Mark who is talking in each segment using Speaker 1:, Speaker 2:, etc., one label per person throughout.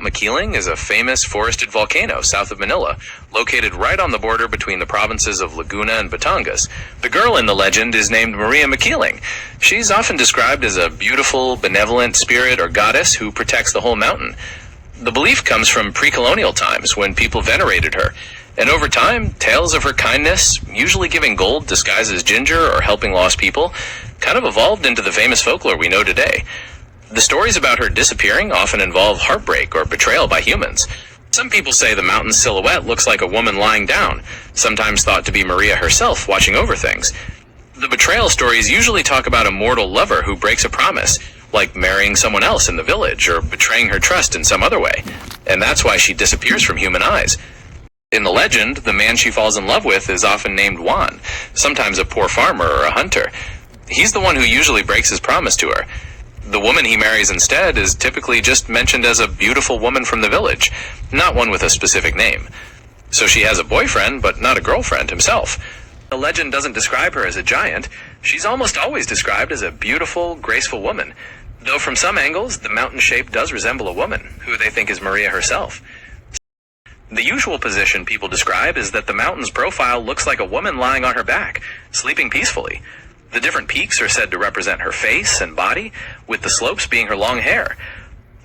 Speaker 1: Mount Makiling is a famous forested volcano south of Manila, located right on the border between the provinces of Laguna and Batangas. The girl in the legend is named Maria Makiling. She's often described as a beautiful, benevolent spirit or goddess who protects the whole mountain. The belief comes from pre-colonial times when people venerated her, and over time, tales of her kindness, usually giving gold disguised as ginger or helping lost people, kind of evolved into the famous folklore we know today. The stories about her disappearing often involve heartbreak or betrayal by humans. Some people say the mountain's silhouette looks like a woman lying down, sometimes thought to be Maria herself watching over things. The betrayal stories usually talk about a mortal lover who breaks a promise, like marrying someone else in the village or betraying her trust in some other way, and that's why she disappears from human eyes. In the legend, the man she falls in love with is often named Juan, sometimes a poor farmer or a hunter. He's the one who usually breaks his promise to her. The woman he marries instead is typically just mentioned as a beautiful woman from the village, not one with a specific name. So she has a boyfriend, but not a girlfriend himself. The legend doesn't describe her as a giant. She's almost always described as a beautiful, graceful woman, though from some angles, the mountain shape does resemble a woman, who they think is Maria herself. The usual position people describe is that the mountain's profile looks like a woman lying on her back, sleeping peacefully. The different peaks are said to represent her face and body, with the slopes being her long hair.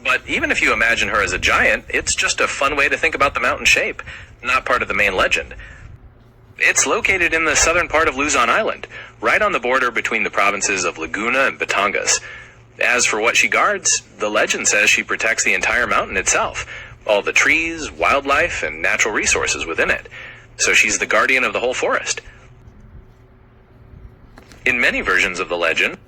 Speaker 1: But even if you imagine her as a giant, it's just a fun way to think about the mountain shape, not part of the main legend. It's located in the southern part of Luzon Island, right on the border between the provinces of Laguna and Batangas. As for what she guards, the legend says she protects the entire mountain itself, all the trees, wildlife, and natural resources within it. So she's the guardian of the whole forest. In many versions of the legend,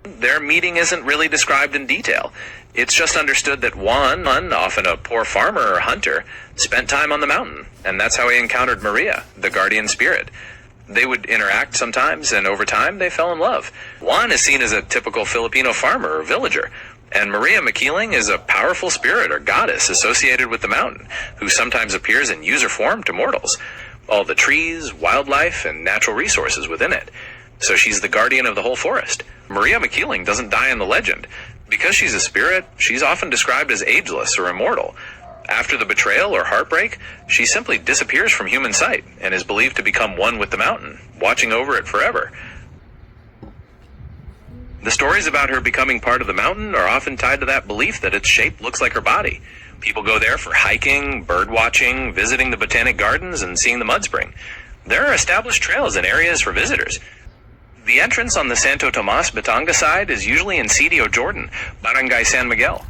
Speaker 1: their meeting isn't really described in detail. It's just understood that Juan, often a poor farmer or hunter, spent time on the mountain, and that's how he encountered Maria, the guardian spirit. They would interact sometimes, and over time they fell in love. Juan is seen as a typical Filipino farmer or villager, and Maria Makiling is a powerful spirit or goddess associated with the mountain, who sometimes appears in user form to mortals. All the trees, wildlife, and natural resources within it. So she's the guardian of the whole forest. Maria Makiling doesn't die in the legend. Because she's a spirit, she's often described as ageless or immortal. After the betrayal or heartbreak, she simply disappears from human sight and is believed to become one with the mountain, watching over it forever. The stories about her becoming part of the mountain are often tied to that belief that its shape looks like her body. People go there for hiking, bird watching, visiting the botanic gardens, and seeing the mud spring. There are established trails and areas for visitors. The entrance on the Santo Tomas, Batangas side is usually in Sitio Jordan, Barangay San Miguel.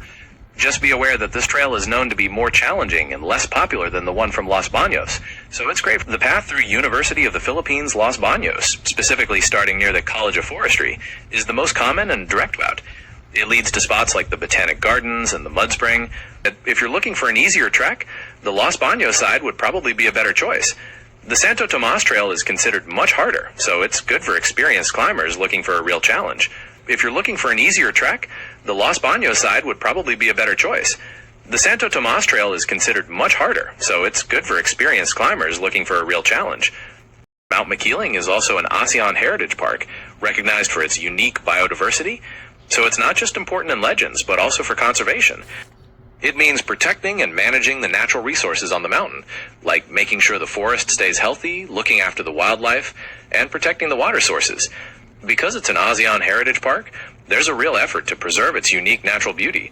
Speaker 1: Just be aware that this trail is known to be more challenging and less popular than the one from Los Baños, so it's great. The path through University of the Philippines, Los Baños, specifically starting near the College of Forestry, is the most common and direct route. It leads to spots like the Botanic Gardens and the Mud Spring. If you're looking for an easier trek, the Los Baños side would probably be a better choice. The Santo Tomas Trail is considered much harder, so it's good for experienced climbers looking for a real challenge. If you're looking for an easier trek, the Los Baños side would probably be a better choice. The Santo Tomas Trail is considered much harder, so it's good for experienced climbers looking for a real challenge. Mount Makiling is also an ASEAN Heritage Park, recognized for its unique biodiversity, so it's not just important in legends, but also for conservation. It means protecting and managing the natural resources on the mountain, like making sure the forest stays healthy, looking after the wildlife, and protecting the water sources. Because it's an ASEAN Heritage Park, there's a real effort to preserve its unique natural beauty.